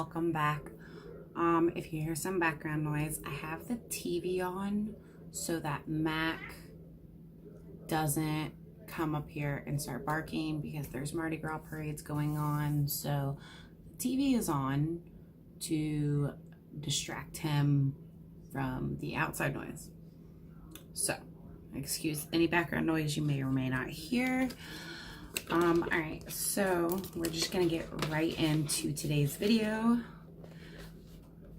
Welcome back. If you hear some background noise, I have the TV on so that Mac doesn't come up here and start barking because there's Mardi Gras parades going on. So the TV is on to distract him from the outside noise. So excuse any background noise you may or may not hear. All right, so we're just gonna get right into today's video.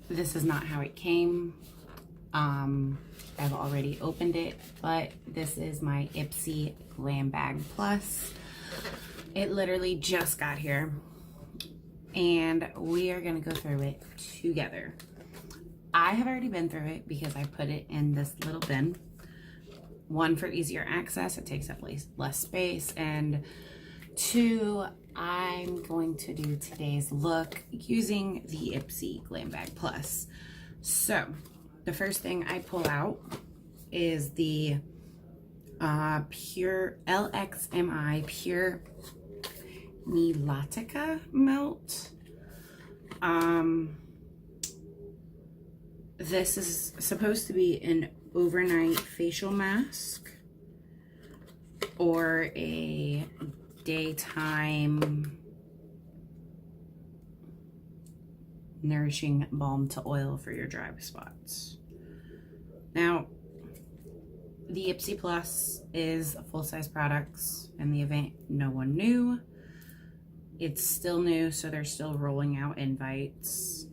This is not how it came. I've already opened it, but this is my Ipsy Glam Bag Plus. It literally just got here, and we are gonna go through it together. I have already been through it because I put it in this little bin. One, for easier access, it takes up less space, and two, I'm going to do today's look using the Ipsy Glam Bag Plus. So the first thing I pull out is the Pure LXMI Pure Melatica Melt. This is supposed to be an overnight facial mask or a daytime nourishing balm to oil for your dry spots. Now, the Ipsy Plus is a full-size products. In the event no one knew, it's still new, so they're still rolling out invites.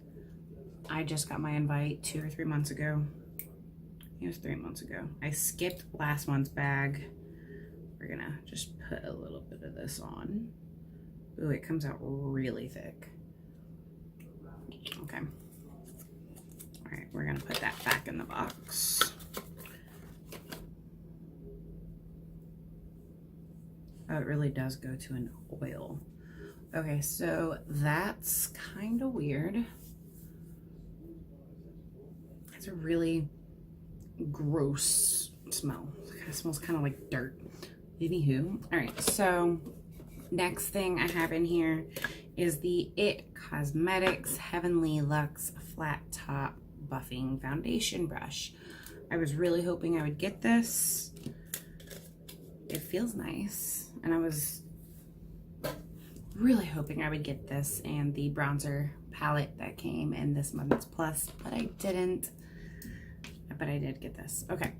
I just got my invite 2 or 3 months ago. It was 3 months ago. I skipped last month's bag. We're gonna just put a little bit of this on. Ooh, it comes out really thick. Okay. All right, we're gonna put that back in the box. Oh, it really does go to an oil. Okay, so that's kind of weird. It's a really gross smell. It kind of smells kind of like dirt. Anywho, all right, so next thing I have in here is the IT Cosmetics Heavenly Luxe Flat Top Buffing Foundation Brush. I was really hoping I would get this. It feels nice, and I was really hoping I would get this and the bronzer palette that came in this month's plus, but I didn't. But I did get this. Okay.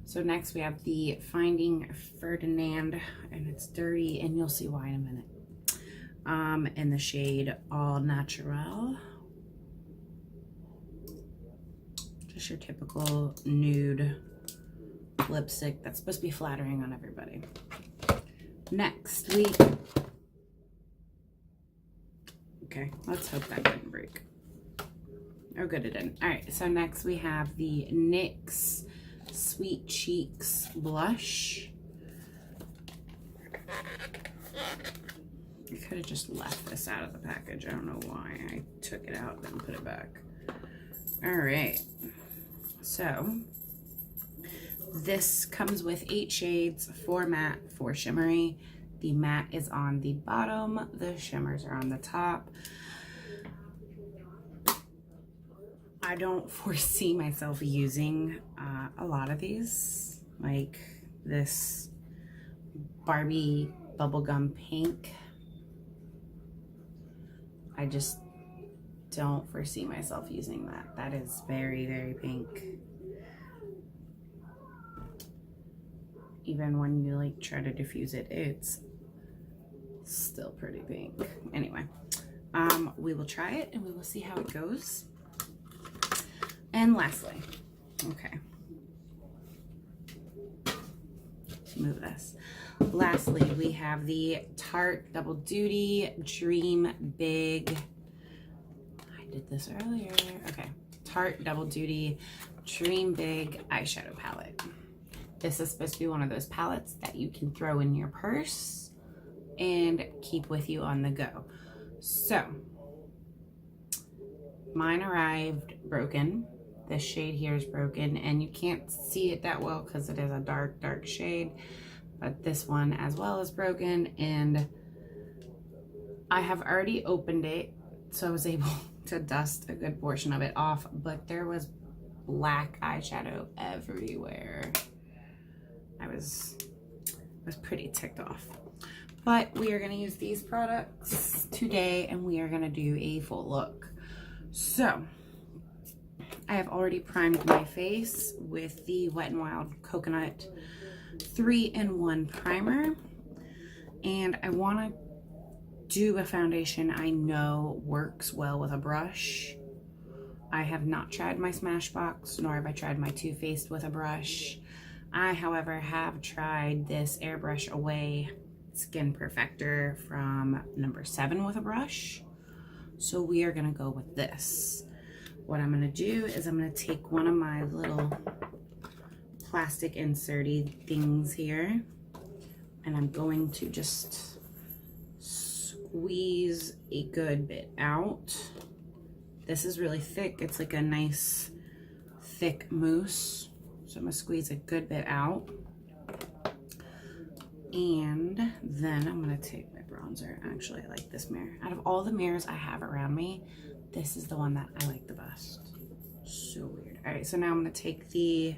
So next we have the Finding Ferdinand, and it's dirty, and you'll see why in a minute. In the shade All Natural. Just your typical nude lipstick that's supposed to be flattering on everybody. Next we, okay, let's hope that didn't break. Oh good, it didn't. All right, so next we have the NYX Sweet Cheeks Blush. I could have just left this out of the package. I don't know why I took it out and put it back. All right, so this comes with 8 shades, 4 matte, 4 shimmery. The matte is on the bottom, the shimmers are on the top. I don't foresee myself using a lot of these, like this Barbie bubblegum pink. I just don't foresee myself using that. That is very, very pink. Even when you like try to diffuse it, it's still pretty pink. Anyway, we will try it and we will see how it goes. And lastly, okay, move this. Lastly, we have the Tarte Double Duty Dream Big. I did this earlier. Okay, Tarte Double Duty Dream Big Eyeshadow Palette. This is supposed to be one of those palettes that you can throw in your purse and keep with you on the go. So, mine arrived broken. This shade here is broken, and you can't see it that well because it is a dark, dark shade. But this one as well is broken, and I have already opened it, so I was able to dust a good portion of it off, but there was black eyeshadow everywhere. I was pretty ticked off. But we are going to use these products today, and we are going to do a full look. So I have already primed my face with the Wet n Wild Coconut 3-in-1 primer, and I want to do a foundation I know works well with a brush. I have not tried my Smashbox, nor have I tried my Too Faced with a brush. I, however, have tried this Airbrush Away Skin Perfector from number 7 with a brush. So we are gonna go with this. What I'm gonna do is I'm gonna take one of my little plastic inserty things here, and I'm going to just squeeze a good bit out. This is really thick. It's like a nice thick mousse. So I'm gonna squeeze a good bit out. And then I'm gonna take my bronzer. Actually, I like this mirror. Out of all the mirrors I have around me, this is the one that I like the best. So weird. All right, so now I'm gonna take the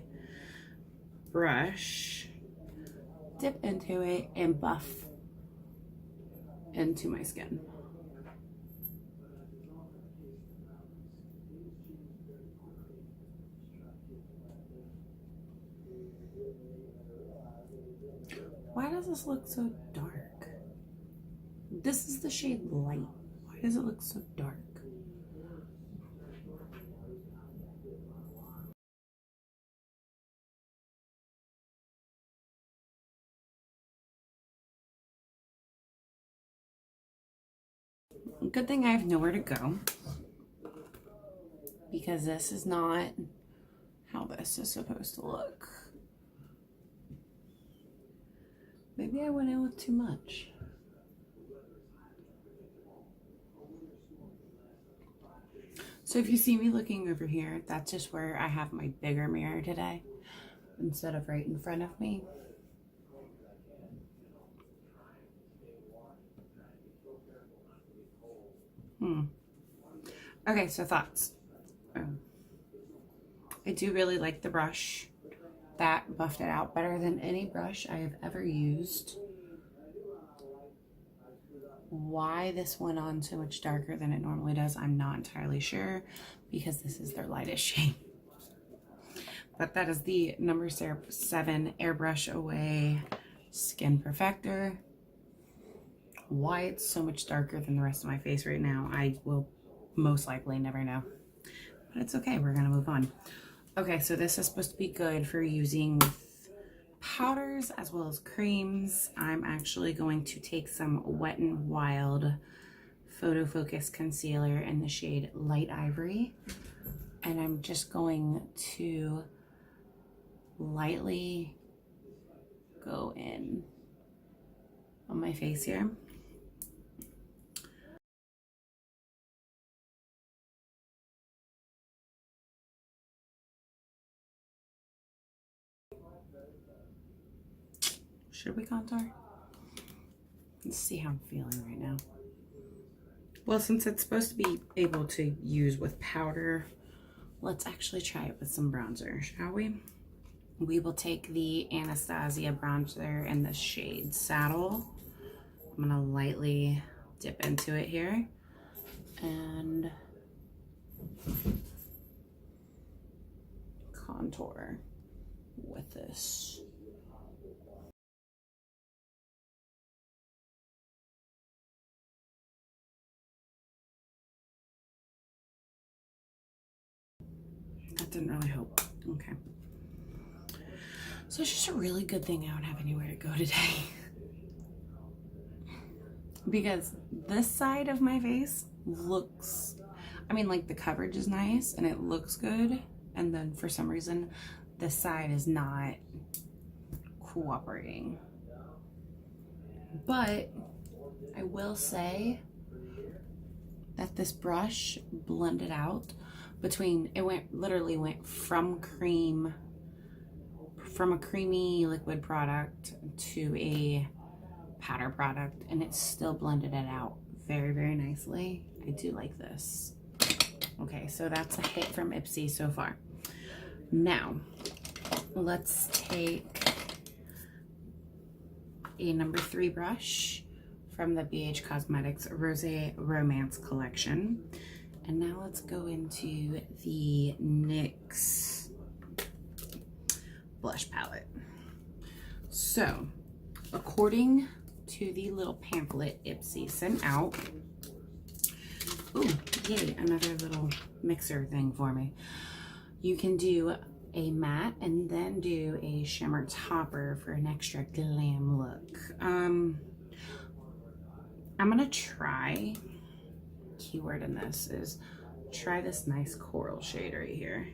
brush, dip into it, and buff into my skin. Why does this look so dark? This is the shade Light. Why does it look so dark? Good thing I have nowhere to go, because this is not how this is supposed to look. Maybe I went in with too much. So if you see me looking over here, that's just where I have my bigger mirror today instead of right in front of me. Okay, so thoughts. I do really like the brush. That buffed it out better than any brush I have ever used. Why this went on so much darker than it normally does, I'm not entirely sure, because this is their lightest shade. But that is the number 7 Airbrush Away Skin Perfector. Why it's so much darker than the rest of my face right now, I will most likely never know. But it's okay, we're gonna move on. Okay, so this is supposed to be good for using with powders as well as creams. I'm actually going to take some Wet n Wild Photo Focus Concealer in the shade Light Ivory, and I'm just going to lightly go in on my face here. Should we contour? Let's see how I'm feeling right now. Well, since it's supposed to be able to use with powder, let's actually try it with some bronzer, shall we? We will take the Anastasia bronzer in the shade Saddle. I'm gonna lightly dip into it here and contour with this. That didn't really help. Okay. So it's just a really good thing I don't have anywhere to go today. Because this side of my face looks, I mean, like the coverage is nice and it looks good. And then for some reason, this side is not cooperating. But I will say that this brush blended out between, literally went from a creamy liquid product to a powder product, and it still blended it out very, very nicely. I do like this. so that's a hit from Ipsy so far. Now, let's take a number 3 brush from the BH Cosmetics Rosé Romance collection. And now let's go into the NYX blush palette. So, according to the little pamphlet Ipsy sent out, ooh, yay, another little mixer thing for me. You can do a matte and then do a shimmer topper for an extra glam look. I'm gonna try, keyword in this is try this nice coral shade right here.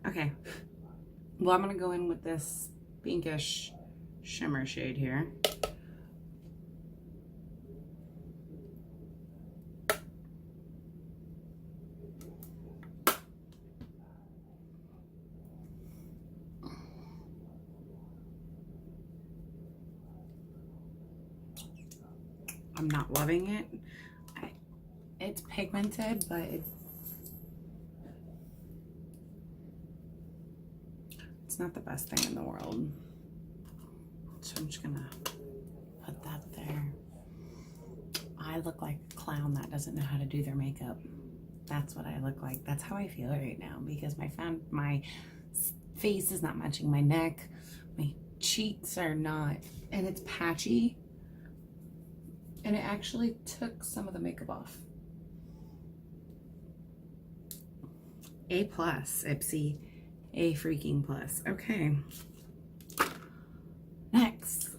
Okay, well, I'm gonna go in with this pinkish shimmer shade here. I'm not loving it. It's pigmented, but it's not the best thing in the world. So I'm just gonna put that there. I look like a clown that doesn't know how to do their makeup. That's what I look like. That's how I feel right now because my face is not matching my neck. My cheeks are not, and it's patchy. And it actually took some of the makeup off. A plus, Ipsy. A freaking plus. Okay. Next,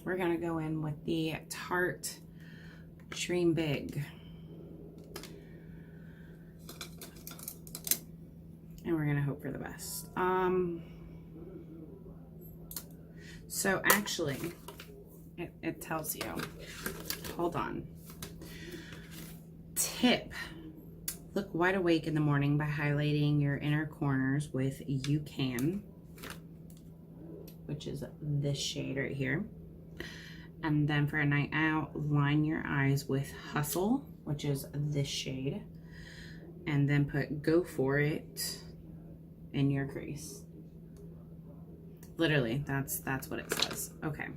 we're gonna go in with the Tarte Dream Big. And we're gonna hope for the best. So actually, it tells you, hold on. Tip. Look wide awake in the morning by highlighting your inner corners with You Can, which is this shade right here. And then for a night out, line your eyes with Hustle, which is this shade. And then put Go For It in your crease. Literally, that's what it says. Okay.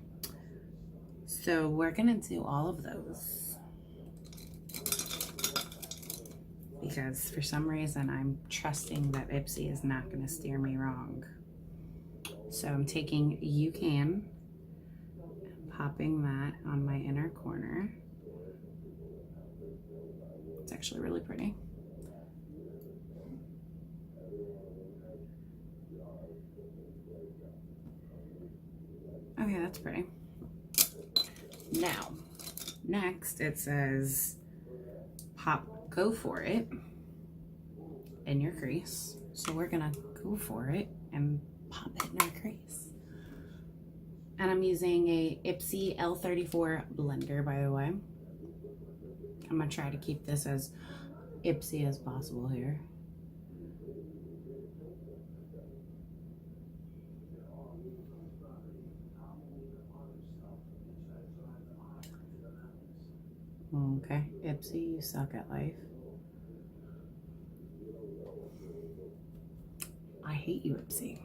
So we're gonna do all of those. Because for some reason I'm trusting that Ipsy is not going to steer me wrong. So I'm taking You Can, and popping that on my inner corner. It's actually really pretty. Okay, that's pretty. Now, next it says Go For It in your crease. So we're gonna go for it and pop it in our crease. And I'm using a Ipsy L34 blender, by the way. I'm gonna try to keep this as Ipsy as possible here. Okay, Ipsy, you suck at life. I hate you, Ipsy.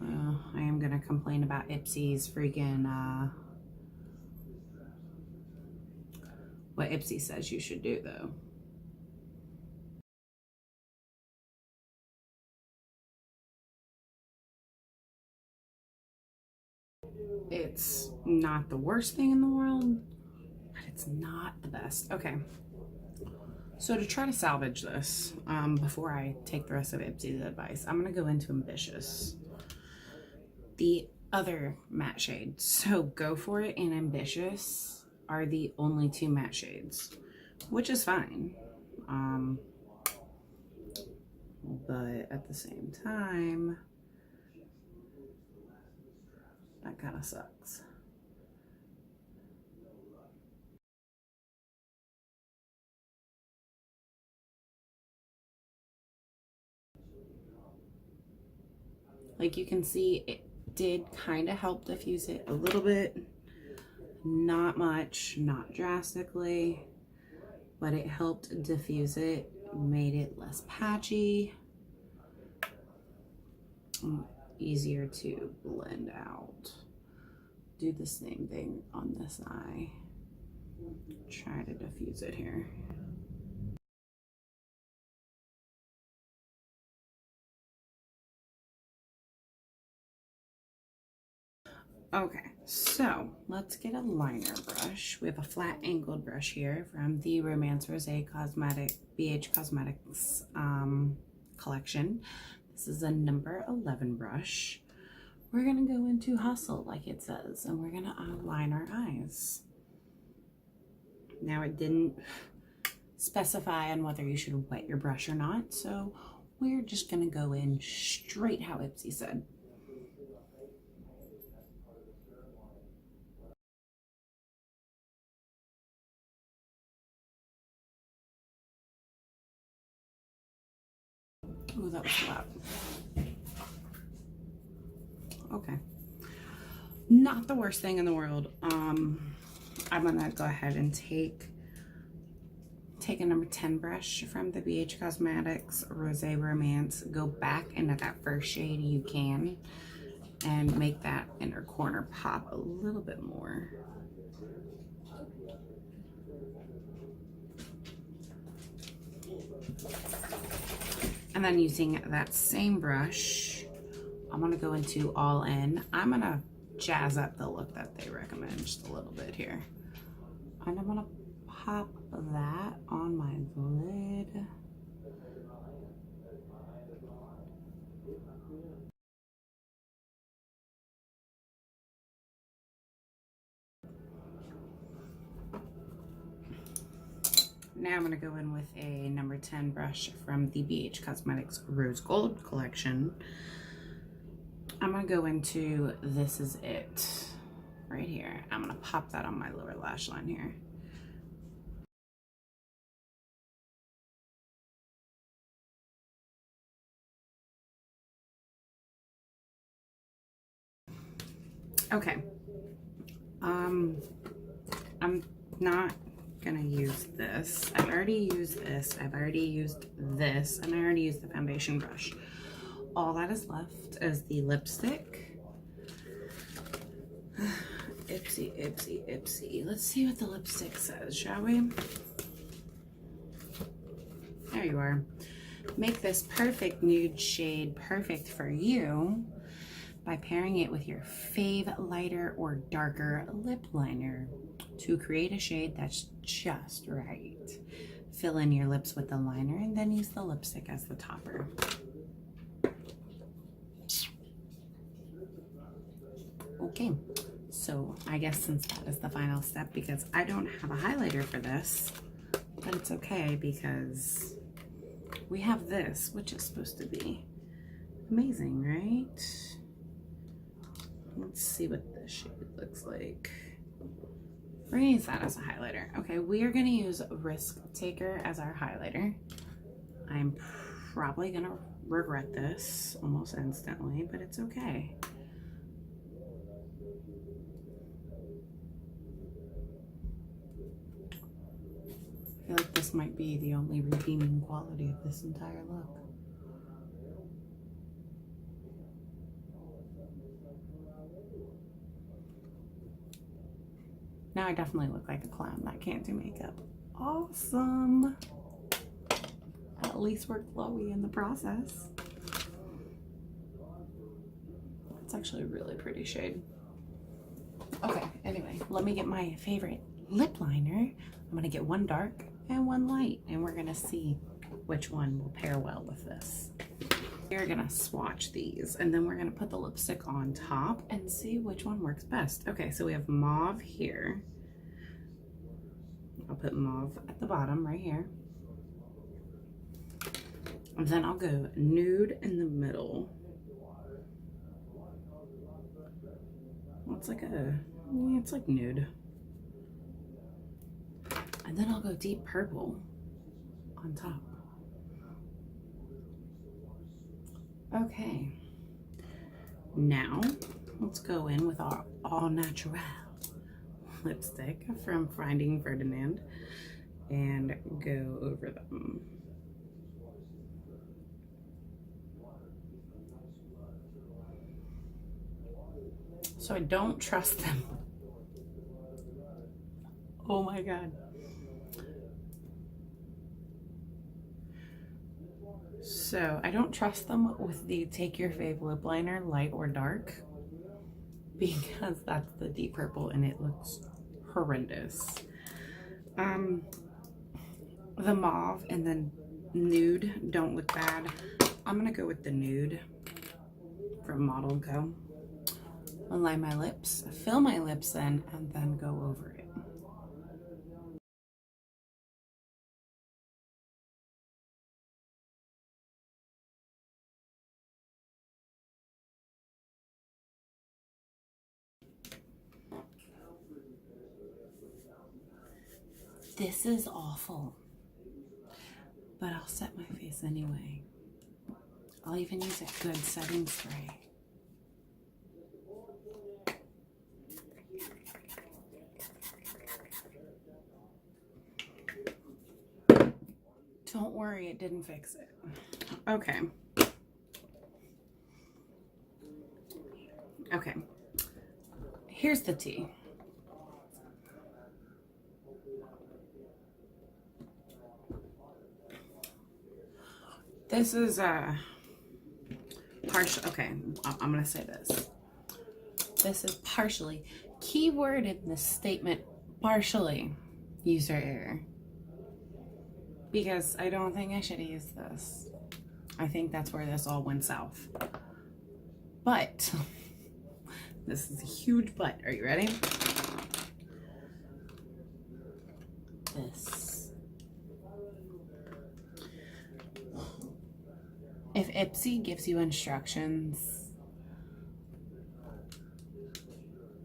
I am gonna complain about Ipsy's freaking, what Ipsy says you should do, though. It's not the worst thing in the world, but it's not the best. Okay. So to try to salvage this, before I take the rest of Ipsy's advice, I'm going to go into Ambitious, the other matte shade. So Go For It and Ambitious are the only two matte shades, which is fine. But at the same time, that kind of sucks. Like you can see, it did kind of help diffuse it a little bit. Not much, not drastically, but it helped diffuse it, made it less patchy, easier to blend out. Do the same thing on this eye. Try to diffuse it here. Okay, so let's get a liner brush. We have a flat angled brush here from the Romance Rosé Cosmetic BH Cosmetics collection. This is a number 11 brush. We're gonna go into Hustle like it says, and we're gonna outline our eyes. Now it didn't specify on whether you should wet your brush or not, so we're just gonna go in straight how Ipsy said. Ooh, that was loud. Okay. Not the worst thing in the world. I'm gonna go ahead and take a number 10 brush from the BH Cosmetics Rosé Romance. Go back into that first shade you can and make that inner corner pop a little bit more. And then using that same brush, I'm gonna go into All In. I'm gonna jazz up the look that they recommend just a little bit here. And I'm gonna pop that on my lid. Now I'm going to go in with a number 10 brush from the BH Cosmetics Rose Gold collection. I'm going to go into This Is It right here. I'm going to pop that on my lower lash line here. Okay. I'm not gonna use this. I've already used this. I've already used this, and I already used the foundation brush. All that is left is the lipstick. Ipsy, Ipsy, Ipsy. Let's see what the lipstick says, shall we? There you are. Make this perfect nude shade perfect for you by pairing it with your fave lighter or darker lip liner to create a shade that's just right. Fill in your lips with the liner and then use the lipstick as the topper. Okay, so I guess since that is the final step, because I don't have a highlighter for this, but it's okay because we have this, which is supposed to be amazing, right? Let's see what this shade looks like. We're gonna use that as a highlighter. Okay, we are gonna use Risk Taker as our highlighter. I'm probably gonna regret this almost instantly, but it's okay. I feel like this might be the only redeeming quality of this entire look. Now I definitely look like a clown that can't do makeup. Awesome. At least we're glowy in the process. It's actually a really pretty shade. Okay, anyway, let me get my favorite lip liner. I'm gonna get one dark and one light, and we're gonna see which one will pair well with this. We're gonna swatch these, and then we're gonna put the lipstick on top and see which one works best. Okay, so we have mauve here. I'll put mauve at the bottom right here. And then I'll go nude in the middle. It's like it's like nude. And then I'll go deep purple on top. Okay. Now, let's go in with our All Natural lipstick from Finding Ferdinand and go over them. So I don't trust them. Oh my God. So I don't trust them with the Take Your Fave lip liner, light or dark, because that's the deep purple and it looks horrendous. The mauve and then nude don't look bad. I'm gonna go with the nude from Model Go. Align my lips, fill my lips in, and then go over it. This is awful, but I'll set my face anyway. I'll even use a good setting spray. Don't worry, it didn't fix it. Okay. Okay. Here's the tea. This is partial. Okay, I'm gonna say this. This is partially. Keyword in this statement, partially. User error. Because I don't think I should have used this. I think that's where this all went south. But, this is a huge but. Are you ready? This. If Ipsy gives you instructions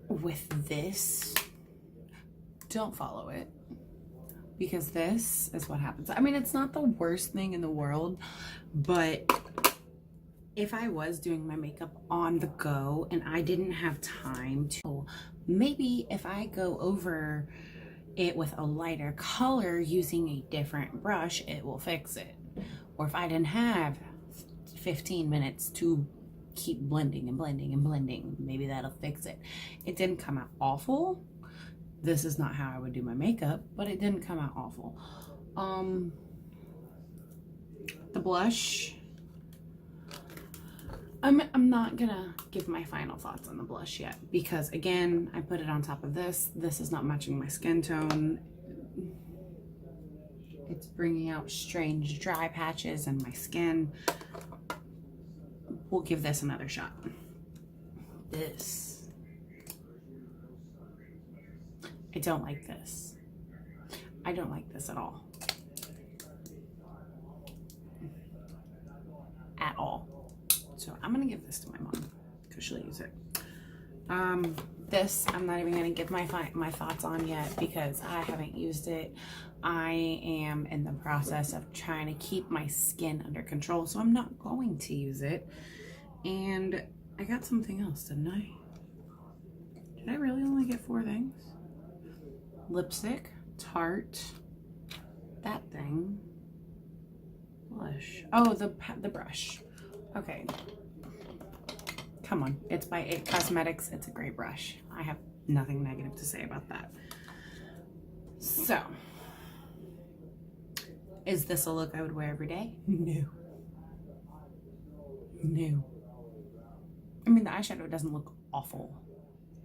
with this, don't follow it. Because this is what happens. I mean, it's not the worst thing in the world, but if I was doing my makeup on the go and I didn't have time to, maybe if I go over it with a lighter color using a different brush, it will fix it. Or if I didn't have 15 minutes to keep blending and blending and blending, maybe that'll fix it. It didn't come out awful. This is not how I would do my makeup, but it didn't come out awful. The blush, I'm not gonna give my final thoughts on the blush yet, because again, I put it on top of this. This is not matching my skin tone. It's bringing out strange dry patches in my skin. We'll give this another shot. This. I don't like this. I don't like this at all. At all. So I'm gonna give this to my mom because she'll use it. This I'm not even gonna give my thoughts on yet because I haven't used it. I am in the process of trying to keep my skin under control, so I'm not going to use it. And I got something else, didn't I? Did I really only get 4 things? Lipstick, Tarte, that thing, blush. Oh, the brush. Okay. Come on, it's by It Cosmetics. It's a great brush. I have nothing negative to say about that. So, is this a look I would wear every day? No. No. I mean, the eyeshadow doesn't look awful.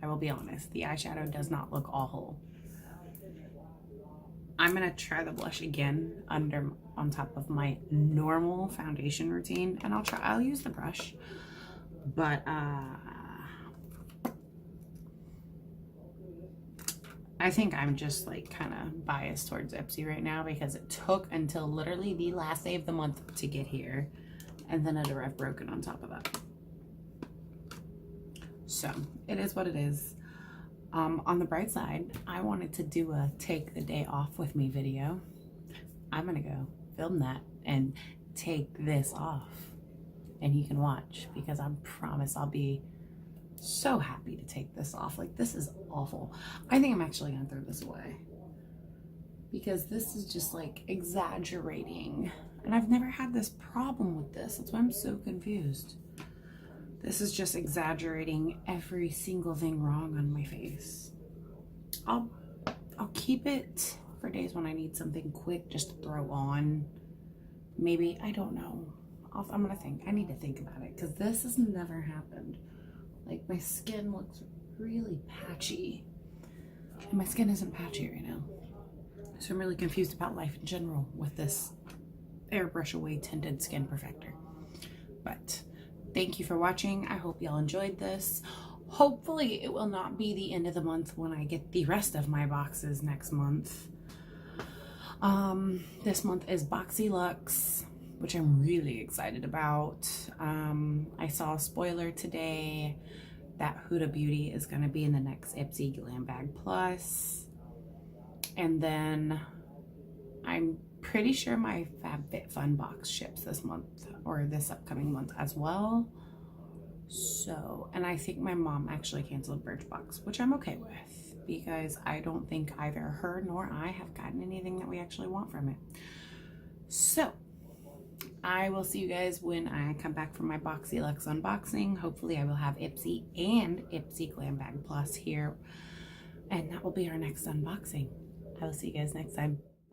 I will be honest. The eyeshadow does not look awful. I'm gonna try the blush again on top of my normal foundation routine, and I'll use the brush, but I think I'm just like kind of biased towards Ipsy right now because it took until literally the last day of the month to get here, and then it arrived broken on top of that. So it is what it is. On the bright side, I wanted to do a take the day off with me video. I'm gonna go film that and take this off, and you can watch, because I promise I'll be so happy to take this off. Like, this is awful. I think I'm actually gonna throw this away because this is just like exaggerating, and I've never had this problem with this. That's why I'm so confused. This is just exaggerating every single thing wrong on my face. I'll keep it for days when I need something quick just to throw on. Maybe, I don't know. I'm gonna think. I need to think about it, because this has never happened. Like, my skin looks really patchy, and my skin isn't patchy right now. So I'm really confused about life in general with this airbrush away tinted skin perfector. But thank you for watching. I hope y'all enjoyed this. Hopefully it will not be the end of the month when I get the rest of my boxes next month. This month is Boxy Luxe, which I'm really excited about. I saw a spoiler today that Huda Beauty is going to be in the next Ipsy Glam Bag Plus. And then I'm pretty sure my FabFitFun box ships this month, or this upcoming month as well. So, and I think my mom actually canceled Birchbox, which I'm okay with, because I don't think either her nor I have gotten anything that we actually want from it. So I will see you guys when I come back from my Boxy Luxe unboxing. Hopefully I will have Ipsy and Ipsy Glam Bag Plus here, and that will be our next unboxing. I will see you guys next time.